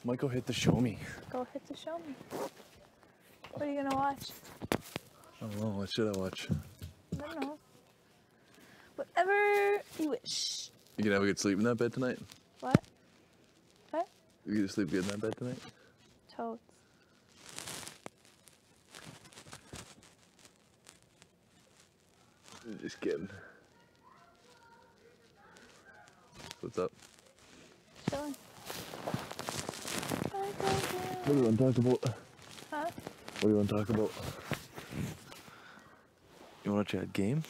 Might go hit the show me. Go hit the show me. What are you gonna watch? I don't know. What should I watch? I don't know. Whatever you wish. You gonna have a good sleep in that bed tonight? What? What? You gonna sleep good in that bed tonight? Totes. Just kidding. What's up? Chilling. What do you want to talk about? Huh? What do you want to talk about? You want to chat game?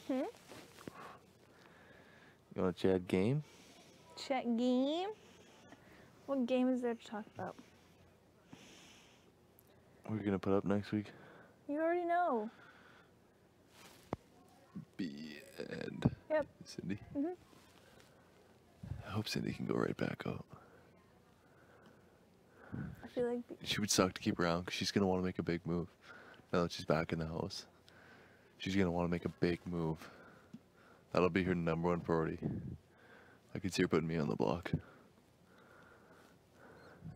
Hmm? You want to chat game? Chat game? What game is there to talk about? What are you gonna put up next week? You already know. And Yep. Cindy. Mhm. I hope Cindy can go right back out. I feel like She would suck to keep around because she's gonna want to make a big move. Now that she's back in the house, she's gonna want to make a big move. That'll be her #1 priority. I could see her putting me on the block.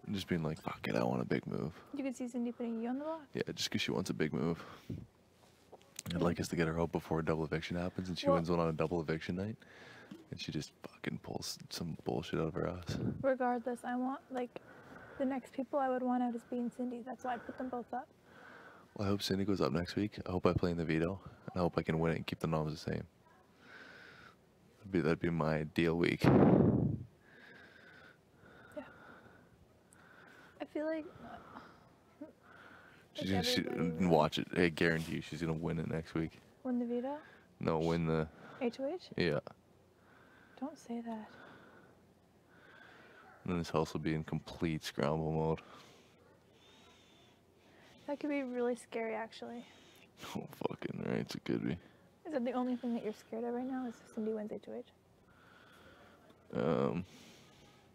And just being like, fuck it, I want a big move. you could see Cindy putting you on the block. Yeah, just because she wants a big move. I'd like us to get her out before a double eviction happens and she Well- wins one on a double eviction night. And she just fucking pulls some bullshit out of her ass. Regardless, I want, like, the next people I would want out is being Cindy. That's why I put them both up. Well, I hope Cindy goes up next week. I hope I play in the veto. And I hope I can win it and keep the noms the same. That'd be my ideal week. Yeah. I feel like... She's gonna watch it. I guarantee you she's gonna win it next week. Win the veto? No, win the... HOH? Yeah. Don't say that. And then this house will be in complete scramble mode. That could be really scary, actually. Oh, fucking right, it could be. Is that the only thing that you're scared of right now? Is Cindy wins HOH?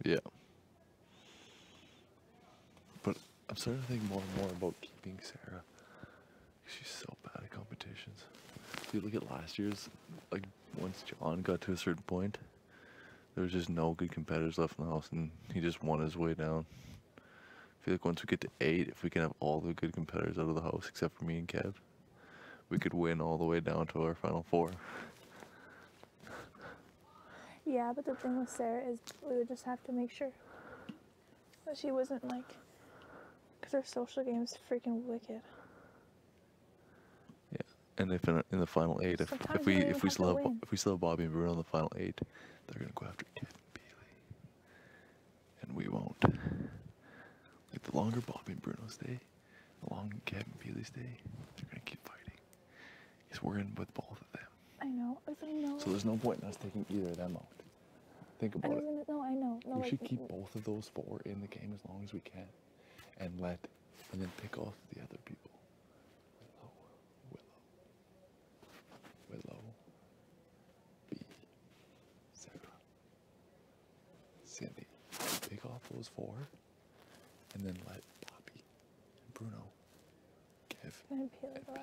Yeah. But I'm starting to think more and more about keeping Sarah. She's so bad at competitions. If you look at last year's, like, once John got to a certain point, there was just no good competitors left in the house, and he just won his way down. I feel like once we get to 8, if we can have all the good competitors out of the house, except for me and Kev, we could win all the way down to our final 4. Yeah, but the thing with Sarah is we would just have to make sure that she wasn't, like... Because her social game is freaking wicked. Yeah, and if in the final 8, if Sometimes we you don't if we even still have have to win. if we still have Bobby and Bruno in the final 8, they're gonna go after Kevin Bealey, and we won't. Like, the longer Bobby and Bruno stay, the longer Kevin Bealey stay, they're gonna keep fighting. Because we're in with both of them. I know. I know. So there's no point in us taking either of them out. Think about it. No, I know. No, We like, should keep both of those 4 in the game as long as we can, and then pick off the other people. Willow, B, Sarah, Cindy. Pick off those 4, and then let Bobby, Bruno, Kev, and peel it away.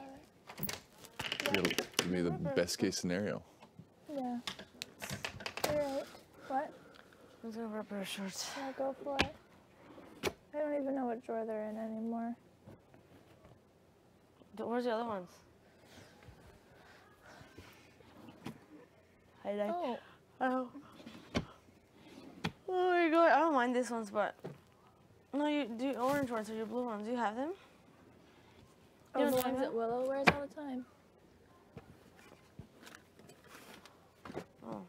it'll be the best case scenario. Yeah. You're right. What? I'm gonna rip her shorts. Yeah, go for it. I don't even know what drawer they're in anymore. Where's the other ones? I like. Oh. Oh my god! I don't mind these ones, but no, you do orange ones or your blue ones. You have them? Oh, You the don't have ones that them? Willow wears all the time. Oh.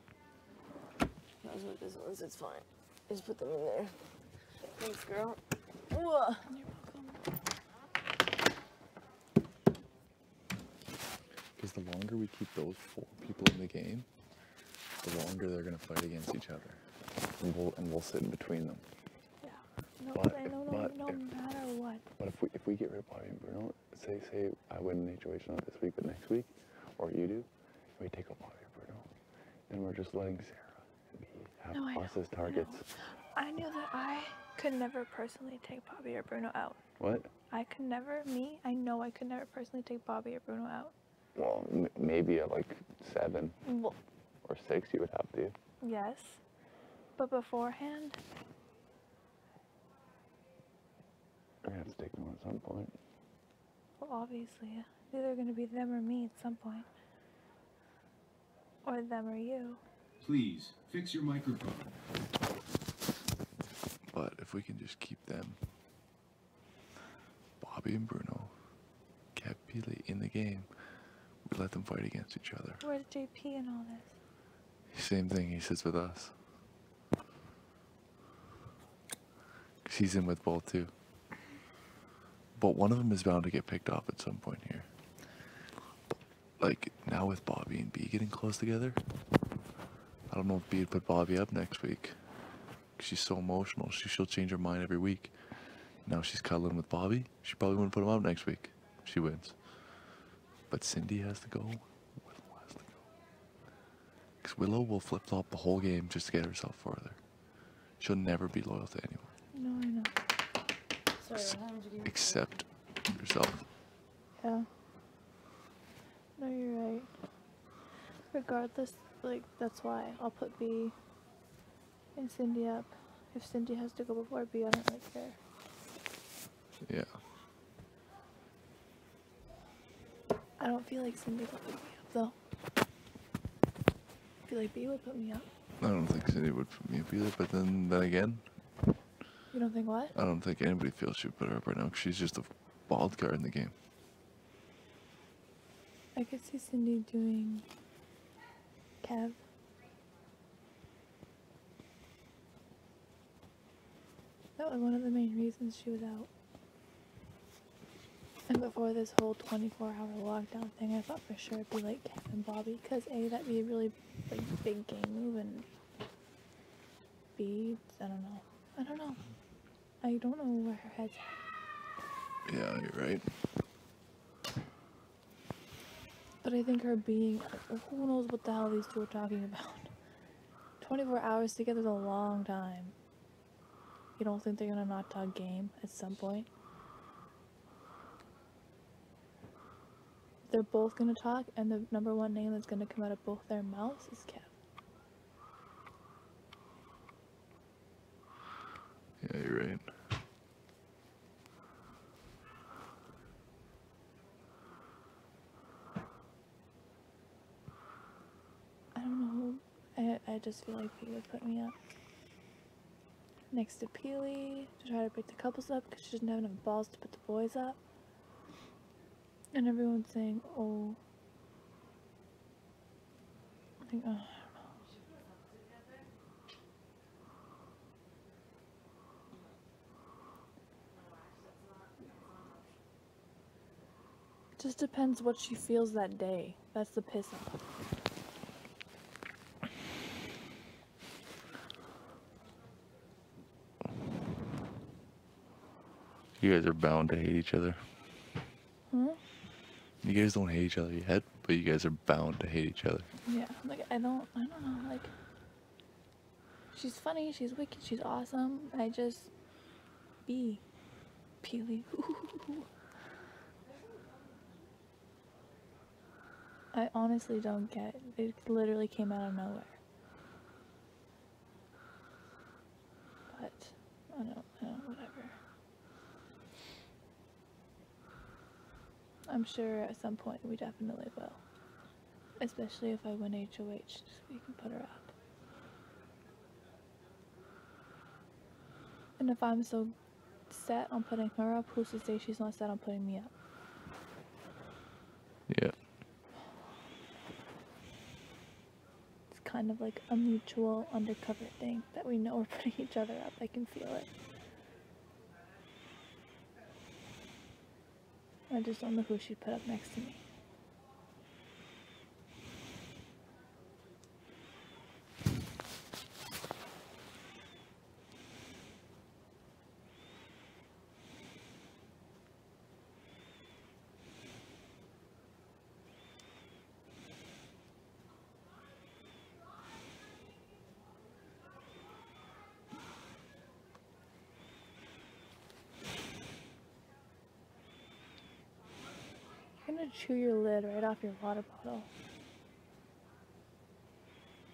Those are these ones. It's fine. Just put them in there. Thanks, girl. Ooh. You're welcome. Because the longer we keep those 4 people in the game, the longer they're gonna fight against each other, and we'll sit in between them. Yeah. No, But I know, if- no matter what. But if we get rid of Bobby and Bruno, say I win an HOH not this week but next week, or you do, and we take out Bobby and Bruno, then we're just letting Sarah and me have No, I us know, as targets. I knew that I could never personally take Bobby or Bruno out. What? I could never personally take Bobby or Bruno out. Well, maybe at like 7 Well, or 6 you would have to. yes. But beforehand, gonna have to take them at some point. Well, obviously, it's either gonna be them or me at some point. Or them or you. Please, fix your microphone. But if we can just keep them, Bobby and Bruno, kept Peely in the game, we let them fight against each other. Where's JP in all this? Same thing, he sits with us. 'Cause he's in with both too. But one of them is bound to get picked off at some point here. Like, now with Bobby and B getting close together, I don't know if B would put Bobby up next week. 'Cause she's so emotional, she'll change her mind every week. Now she's cuddling with Bobby, she probably wouldn't put him up next week. She wins. But Cindy has to go, Willow has to go. 'Cause Willow will flip-flop the whole game just to get herself farther. She'll never be loyal to anyone. No, I know. Sorry, how did you give me? Except yourself. Yeah. No, you're right. Regardless, like, that's why I'll put B and Cindy up. If Cindy has to go before B, I don't really care. Yeah. I don't feel like Cindy would put me up, though. I feel like B would put me up. I don't think Cindy would put me up either, but then again, You don't think what? I don't think anybody feels she would put her up right now because she's just a wild card in the game. I could see Cindy doing Kev. That was one of the main reasons she was out. And before this whole 24-hour lockdown thing, I thought for sure it'd be like Kev and Bobby, because A, that'd be a really like big game move, and B, I don't know. I don't know. I don't know where her head's at. Yeah, you're right. But I think her being, who knows what the hell these two are talking about. 24 hours together is a long time. You don't think they're gonna not talk game at some point? They're both gonna talk, and the number one name that's gonna come out of both their mouths is Kev. Yeah, you're right. I don't know. I just feel like P would put me up next to Peely to try to break the couples up because she doesn't have enough balls to put the boys up. And everyone's saying, oh, I think, I don't know. It just depends what she feels that day. That's the piss off. You guys are bound to hate each other. Huh? You guys don't hate each other yet, but you guys are bound to hate each other. Yeah, like I don't know, like she's funny, she's wicked, she's awesome. I just be Peely. I honestly don't get it. It literally came out of nowhere. But I don't know, whatever. I'm sure at some point we definitely will. Especially if I win HOH, so we can put her up. And if I'm so set on putting her up, who's to say she's not set on putting me up? Yeah. It's kind of like a mutual undercover thing that we know we're putting each other up. I can feel it. I just don't know who she'd put up next to me. I'm gonna chew your lid right off your water bottle.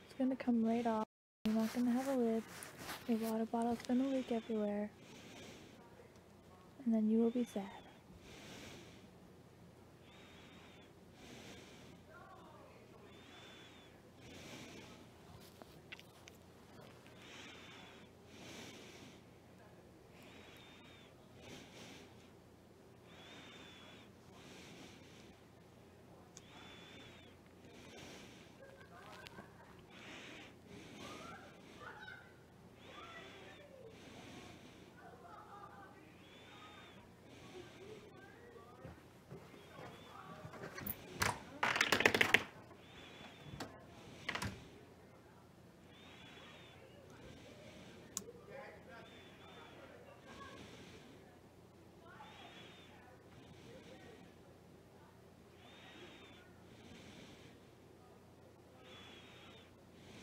It's gonna come right off. You're not gonna have a lid. Your water bottle's gonna leak everywhere. and then you will be sad.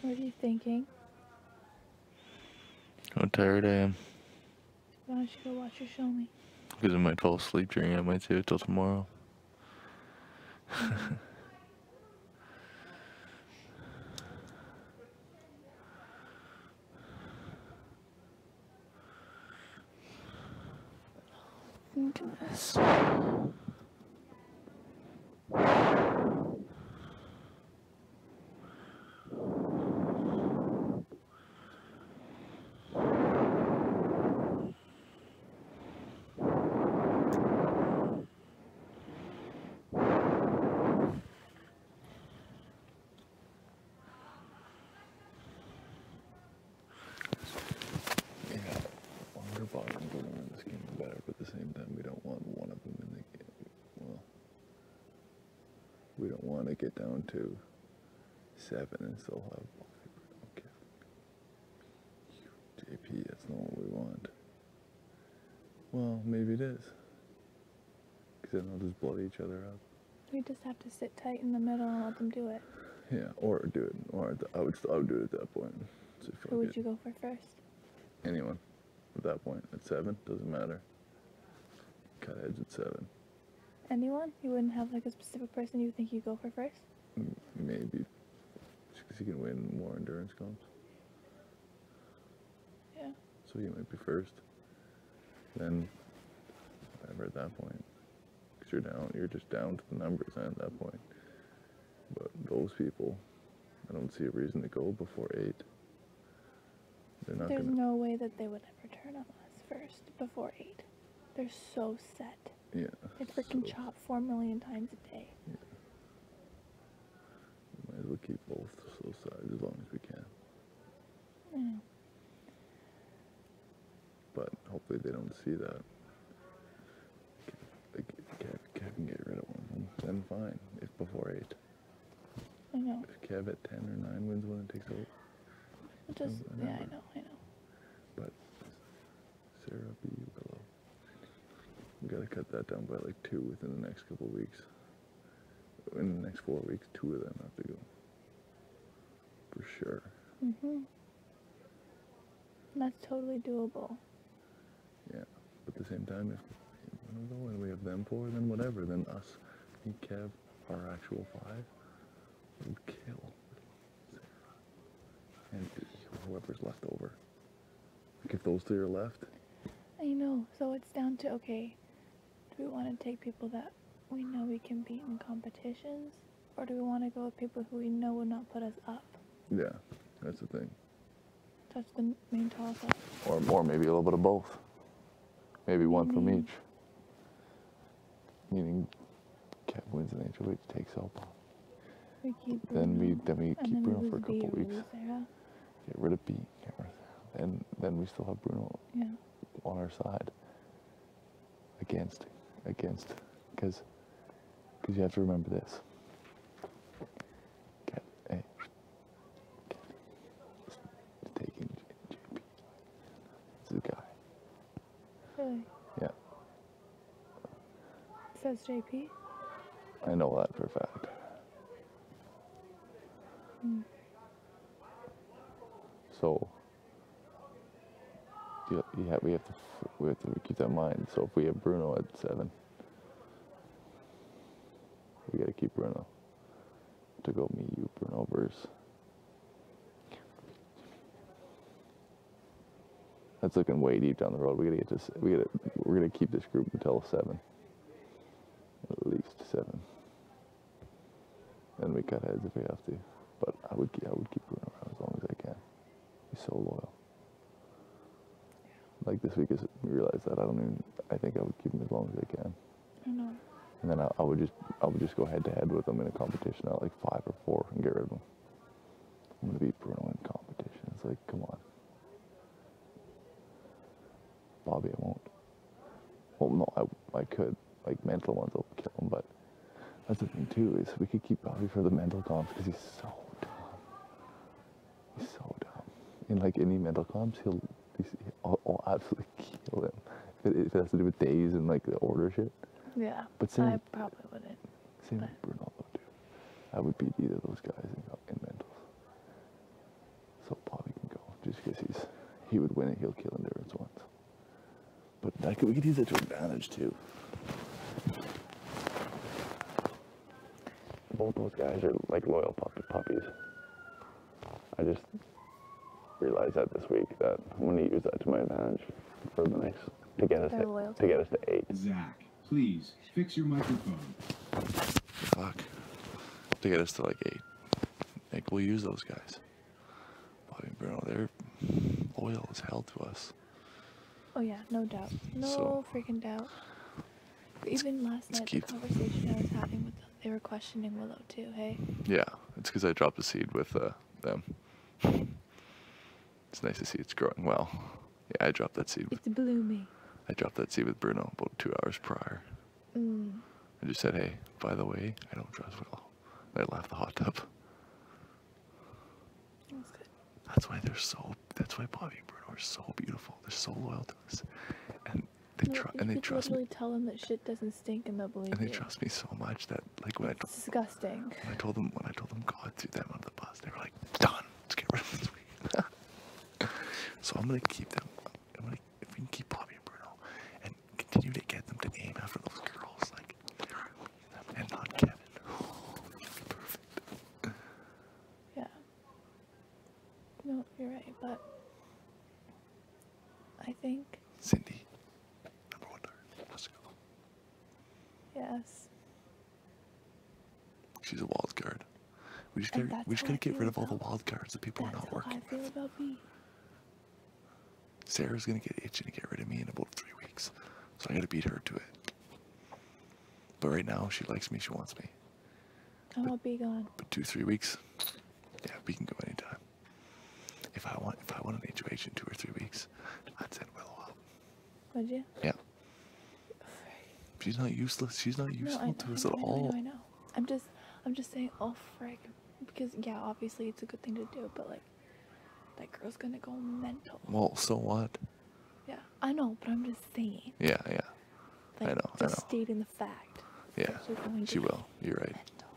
What are you thinking? How tired I am. Why don't you go watch your show me? Because I might fall asleep during it. I might save it till tomorrow. Think of this. Yeah, longer bottoms will win this game better, but at the same time, we don't want one of them in the game. Well, we don't want to get down to 7 and still have. Okay. JP, that's not what we want. Well, maybe it is. Because then they'll just blow each other up. We just have to sit tight in the middle and let them do it. Yeah, or do it. Or I would do it at that point. So Who would you go for first? Anyone. At that point, at 7, doesn't matter. Cut heads at 7. Anyone? You wouldn't have like a specific person you think you go for first? Maybe. Just because he can win more endurance comps. Yeah. So he might be first. Then, whatever at that point. Because you're just down to the numbers at that point. But those people, I don't see a reason to go before 8. They're not There's gonna. no way that they would ever turn on us first before 8. They're so set. Yeah. They freaking so chop 4 million times a day. Might as well keep both those sides as long as we can. Yeah. But hopefully they don't see that. Like, Kev can get rid of one of them, then fine. If before 8. I know. If Kev at 10 or 9 wins one and takes over. Just, I yeah, know. I know. But Sarah B. Willow. We gotta cut that down by like 2 within the next couple of weeks. In the next 4 weeks, 2 of them have to go. For sure. Mhm. That's totally doable. Yeah. But at the same time, if I don't know, and we have them 4, then whatever. Then us, me, Kev, our actual 5, would kill Sarah. And whoever's left over. Like if those 3 are left, I know. So it's down to, okay, do we want to take people that we know we can beat in competitions? Or do we want to go with people who we know will not put us up? yeah, that's the thing. That's the main toss-up. Or maybe a little bit of both. Maybe one from Maybe. each. Meaning, Kev wins an HOH, takes Elba. We keep Then we Bruno, keep and Bruno then for a we lose couple B or we weeks. lose Sarah. Get rid of B. Get rid of Sarah. And then we still have Bruno Yeah. on our side. Against. Because you have to remember this. Kev, hey. Kev is taking JP. This is the guy. Really? Yeah. Says JP? I know that for a fact. Mm. So we have to keep that in mind. So if we have Bruno at 7, we got to keep Bruno to go me, you, Bruno versus. That's looking way deep down the road. We're gonna keep this group until 7. At least 7. And we cut heads if we have to. But I would keep Bruno around as long as I can. He's so loyal. Like this week, we realized that I think I would keep him as long as I can. I know. And then I would just go head to head with him in a competition at like 5 or 4 and get rid of him. I'm gonna beat Bruno in competition. It's like, come on. Bobby, I won't. Well, no, I could. Like mental ones, I'll kill him, but that's the thing too, is we could keep Bobby for the mental comps because he's so dumb. He's so dumb. In like any mental comps, I'll absolutely kill him. If it has to do with days and like the order shit. Yeah. But same, I probably wouldn't. Same with Bruno though too. I would beat either of those guys in mentals. So Bobby can go, just because he would win it. He'll kill endurance once. But we could use it to advantage too. Both those guys are like loyal puppies. I just realized that this week that I'm going to use that to my advantage for the next to get us to 8. Zach, please fix your microphone. Fuck. To get us to like 8. Like we'll use those guys. Bobby and Bruno, they're loyal as hell to us. Oh yeah, no doubt. No So, freaking doubt. Even last night, the conversation I was having with them, they were questioning Willow too, hey? Yeah, it's because I dropped the seed with them. It's nice to see it's growing well. Yeah, I dropped that seed. It's blooming. I dropped that seed with Bruno about 2 hours prior. I just said, hey, by the way, I don't trust Willow. And I left the hot tub. That's good. That's why Bobby and Bruno are so beautiful. They're so loyal to us. And they trust me. Literally tell them that shit doesn't stink and they'll believe And they you. trust me so much that like when It's disgusting. I told them God threw them on the bus, they were like, done. Let's get rid of this week. So I'm gonna keep them. If we can keep Bobby and Bruno and continue to get them to aim after those girls, like, and not Kevin. Perfect. Yeah. No, you're right, but I think Cindy, number 1 target. Let's go. yes. She's a wild card. We just And gotta that's how I get feel rid of all the about- wild cards that people are That's not how working I feel with. about B. Sarah's gonna get itching to get rid of me in about 3 weeks, so I gotta beat her to it. But right now, she likes me. She wants me. I want B gone. But 2-3 weeks, yeah, we can go anytime. If I want an HOH in 2 or 3 weeks, I'd send Willow up. Would you? Yeah. She's not useless. She's not useful to us at all. I know. I'm just saying, oh frick, because yeah, obviously it's a good thing to do, but like, that girl's gonna go mental. Well, so what? Yeah, I know, but I'm just saying. Yeah. Like, I know. Just stating the fact. Yeah, that she's going to she go will. You're right. mental.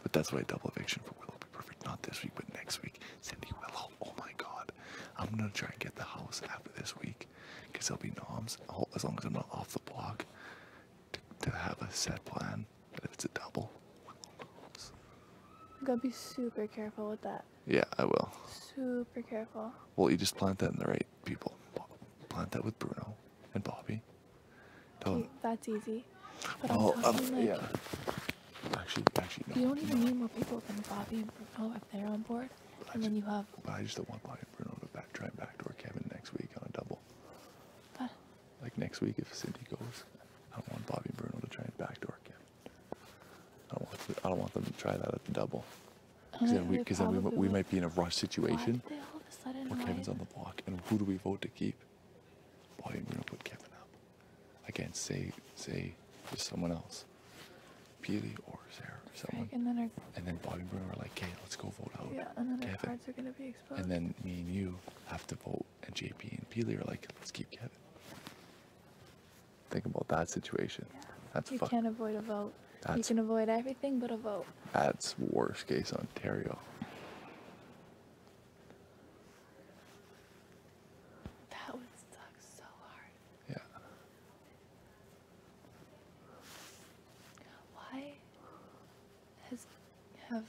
But that's why double eviction for Willow would be perfect. Not this week, but next week. Cindy, Willow, oh my God. I'm going to try and get the house after this week. Because there'll be noms, as long as I'm not off the block, to have a set plan. But if it's a double, You gotta be super careful with that. yeah, I will. Super careful. Well, you just plant that in the right people. Plant that with Bruno and Bobby. Tell them. That's easy. But Oh, I'm talking like, yeah. Actually, no. you don't even need more people than Bobby and Bruno if they're on board. And then you have, But I just don't want Bobby and Bruno to try and backdoor Kevin next week on a double. what? Like next week, if Cindy goes, I don't want Bobby and Bruno to try and backdoor Kevin. I don't want them to try that at the double. Because then we might be in a rush situation Why did they all of a sudden where Kevin's on riot? the block. And who do we vote to keep? Bobby and Bruno put Kevin up. Again, say just someone else. Peely or Sarah or someone. And then And then Bobby and Bruno are like, okay, let's go vote out and then our Kevin. cards are gonna be exposed. And then me and you have to vote, and JP and Peely are like, let's keep Kevin. Think about that situation. Yeah. That's You fuck. can't avoid a vote. You That's can avoid everything but a vote. that's worst case Ontario. That would suck so hard. Yeah. Why have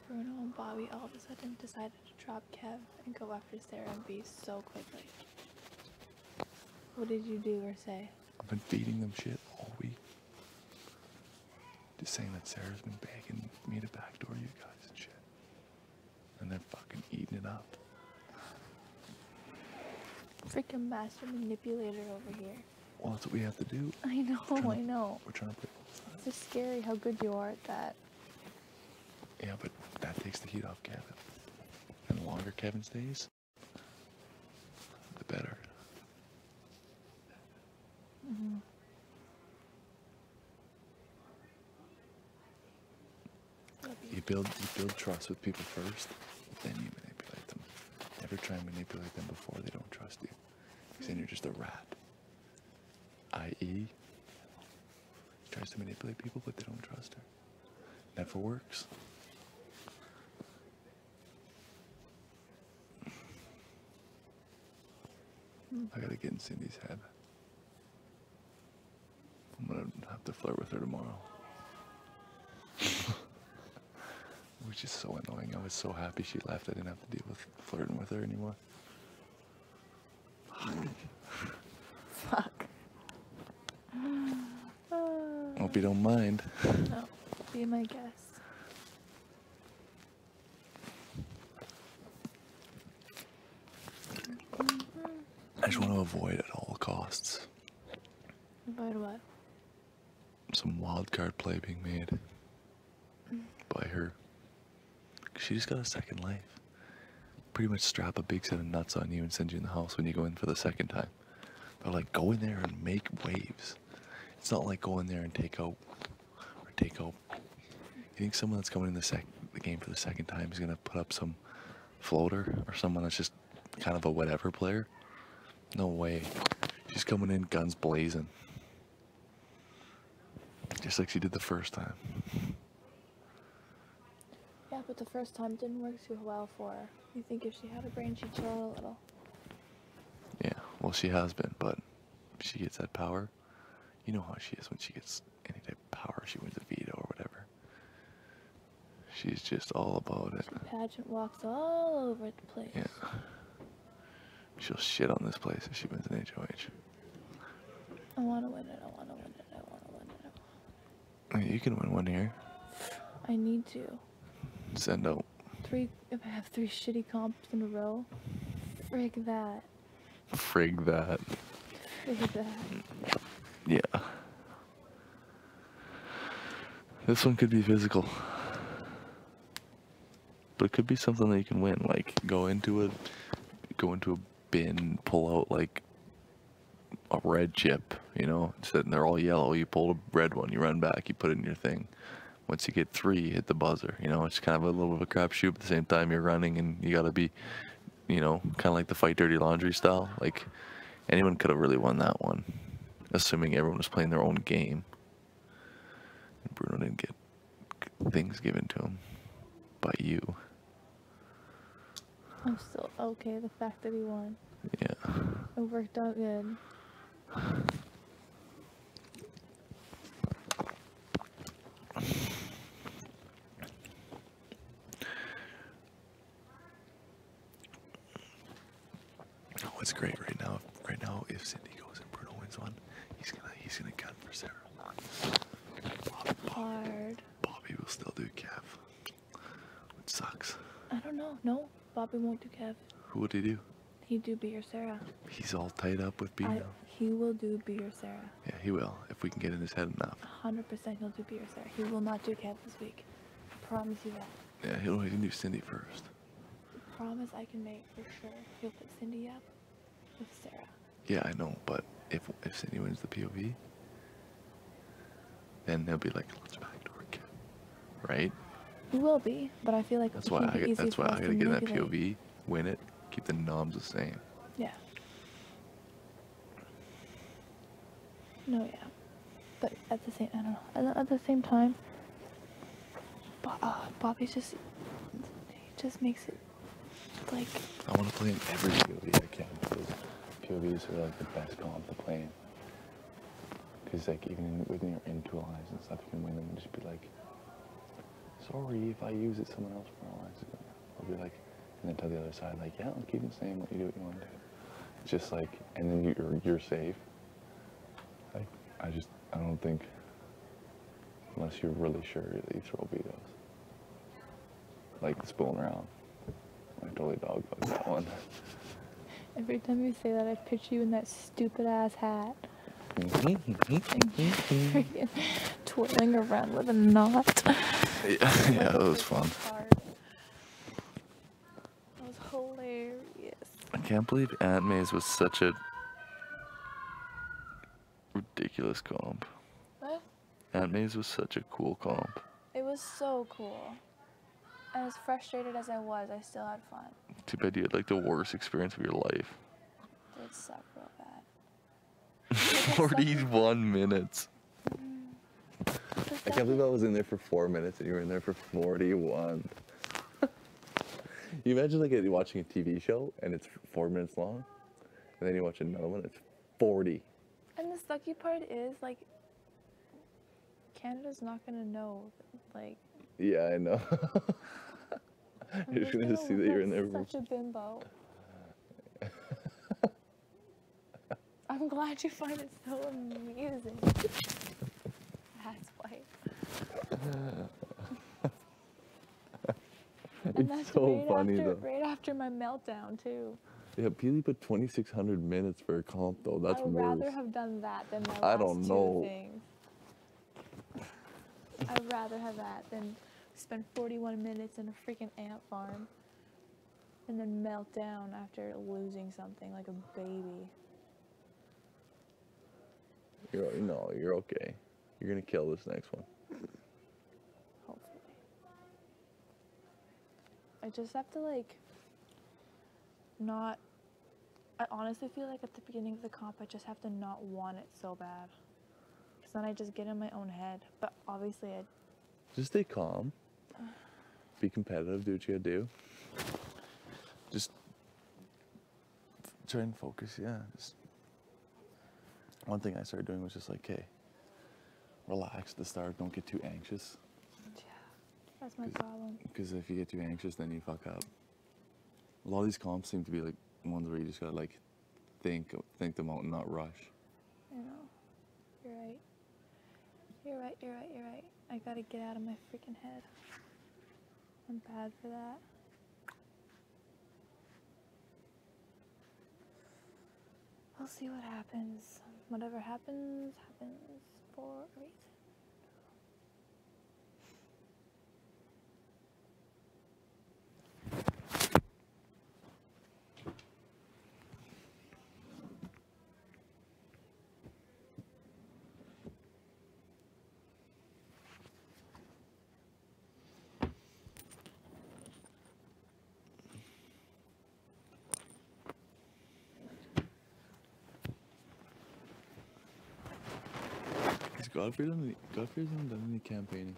Bruno and Bobby all of a sudden decided to drop Kev and go after Sarah and B so quickly? What did you do or say? I've been feeding them shit all week. Just saying that Sarah's been begging me to backdoor you guys and shit. And they're fucking eating it up. Freaking master manipulator over here. Well, that's what we have to do. I know, I know. We're trying to play. It's just scary how good you are at that. Yeah, but that takes the heat off Kevin. And the longer Kevin stays, the better. Mm-hmm. You build trust with people first, then you manipulate them. Never try and manipulate them before they don't trust you. Because then you're just a rat. I.e., tries to manipulate people, but they don't trust her. Never works. I gotta get in Cindy's head. I'm gonna have to flirt with her tomorrow. Which is so annoying. I was so happy she left. I didn't have to deal with flirting with her anymore. Fuck. Hope you don't mind. No, be my guest. I just want to avoid at all costs Avoid what? some wild card play being made by her. She just got a second life. Pretty much strap a big set of nuts on you and send you in the house when you go in for the second time. They're like, go in there and make waves. It's not like go in there and take out. You think someone that's coming in the game for the second time is gonna put up some floater or someone that's just kind of a whatever player? No way. She's coming in guns blazing. Just like she did the first time. Yeah, but the first time didn't work too well for her. You think if she had a brain, she'd chill a little. Yeah, well she has been, but if she gets that power, you know how she is when she gets any type of power, she wins a veto or whatever. She's just all about it. She pageant walks all over the place. Yeah. She'll shit on this place if she wins an HOH. I wanna win it, I wanna win it, I wanna win it. I mean, you can win one here. I need to. Send out. If I have 3 shitty comps in a row, frig that. Frig that. Frig that. Yeah. This one could be physical. But it could be something that you can win. Like, go into a bin, pull out, like, a red chip, you know? Sitting there all yellow, you pull a red one, you run back, you put it in your thing. Once you get 3, you hit the buzzer. You know, it's kind of a little bit of a crapshoot, but at the same time you're running and you gotta be, you know, kind of like the Fight Dirty Laundry style. Like, anyone could have really won that one, assuming everyone was playing their own game. And Bruno didn't get things given to him by you. I'm still okay, the fact that he won. Yeah. It worked out good. What's great right now, if Cindy goes and Bruno wins one, he's gonna gun for Sarah. Hard. Bobby will still do Kev, which sucks. I don't know. No, Bobby won't do Kev. Who would he do? He'd do Be Your Sarah. He's all tied up with B now. He will do Be Your Sarah. Yeah, he will, if we can get in his head enough. 100% he'll do Be Your Sarah. He will not do Kev this week. I promise you that. Yeah, he can do Cindy first. Promise I can make for sure. He'll put Cindy up with Sarah. Yeah, I know, but if Cindy wins the POV, then they'll be like, let's backdoor Kev, right? He will be, but I feel like That's it why can't be easy that's for why us I to gotta get in that manipulate. POV, win it, keep the noms the same. Yeah. No, yeah. But at the same, I don't know. At the same time, Bobby's just, he just makes it like. I want to play in every POV I can, because POVs are like the best comp to play in. Because like even when you're in dual lines and stuff, you can win them and just be like, sorry if I use it, someone else penalizes it. I'll be like, and then tell the other side like, yeah, I'll keep it the same, let you do what you want to do. just like, and then you're safe. Like, I don't think, unless you're really sure that you throw vetoes. Like spooling around. I totally dog fucked that one. Every time you say that, I picture you in that stupid ass hat. Freaking twirling around with a knot. Yeah, that was fun. That was hilarious. I can't believe Aunt May's was such a ridiculous comp. What? Aunt May's was such a cool comp. It was so cool. And as frustrated as I was, I still had fun. Too bad you had like the worst experience of your life. It sucked real bad. 41 minutes. The I can't believe I was in there for 4 minutes and you were in there for 41. You imagine like watching a TV show and it's 4 minutes long, and then you watch another one, it's 40. And the sucky part is, like, Canada's not gonna know, like. Yeah, I know. I'm You're just gonna see that you're in there for. Such a bimbo. I'm glad you find it so amusing. That's why. And It's that's so funny though. right after my meltdown too. Yeah, Peely put 2,600 minutes for a comp though. That's I would worse. rather have done that than my I last don't two know. things. I'd rather have that than spend 41 minutes in a freaking ant farm and then melt down after losing something like a baby. You're okay. You're gonna kill this next one. Hopefully. I just have to, like, not. I honestly feel like at the beginning of the comp, I just have to not want it so bad. Because then I just get in my own head. But obviously, Just stay calm. Be competitive. Do what you gotta do. Just try and focus. Yeah. Just one thing I started doing was just like, okay, relax at the start. Don't get too anxious. yeah, that's my problem. Because if you get too anxious, then you fuck up. A lot of these comps seem to be like ones where you just gotta like think them out and not rush. I know. You're right. You're right, you're right, you're right. I gotta get out of my freaking head. I'm bad for that. We'll see what happens. Whatever happens, happens for a reason. Has Godfrey hasn't done any campaigning.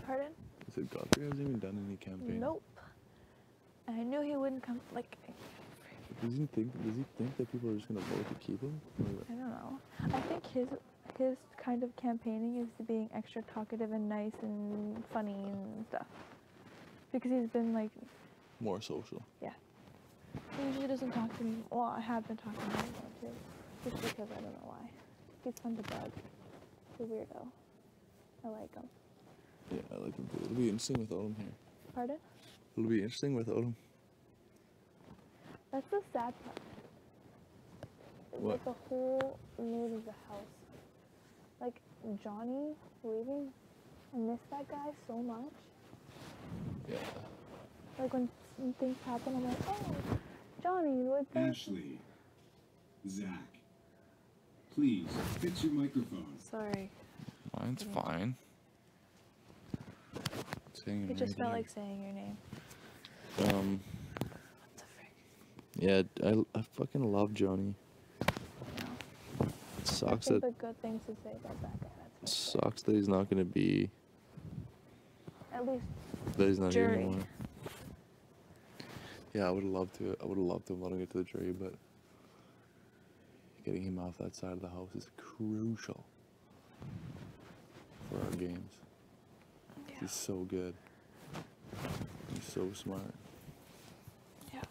Pardon? I said Godfrey hasn't even done any campaigning. Nope. And I knew he wouldn't come, like, Does he think that people are just gonna vote to keep him? I don't know. I think his kind of campaigning is being extra talkative and nice and funny and stuff. Because he's been, like, More social. yeah. He usually doesn't talk to me. Well, I have been talking to him more too. Just because I don't know why. He's fun to bug. He's a weirdo. I like him. Yeah, I like him too. It'll be interesting without him here. Pardon? It'll be interesting without him. That's the sad part. It's What? like the whole mood of the house. Like, Johnny leaving, I miss that guy so much. Yeah. Like, when things happen, I'm like, oh, Johnny, what's that? Ashley. Zach. Please, fix your microphone. Sorry. Mine's fine. Saying your It just name felt again. like saying your name. Um. What the frick? Yeah, I fucking love Johnny. No. It sucks Nothing that but good things to say about that guy. That's for sure. sucks that he's not gonna be. At least That he's not here Jury. anymore. Yeah, I would have loved to. I would have loved to let him get to the jury, but getting him off that side of the house is crucial for our games. yeah. He's so good. He's so smart. Yeah.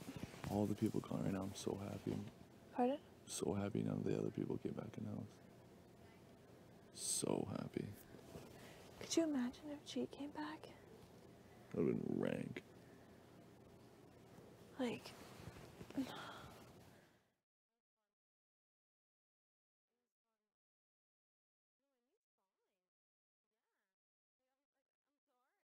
All the people gone right now. I'm so happy. Pardon? So happy none of the other people came back in the house. So happy. Could you imagine if G came back? That would have been rank. Like,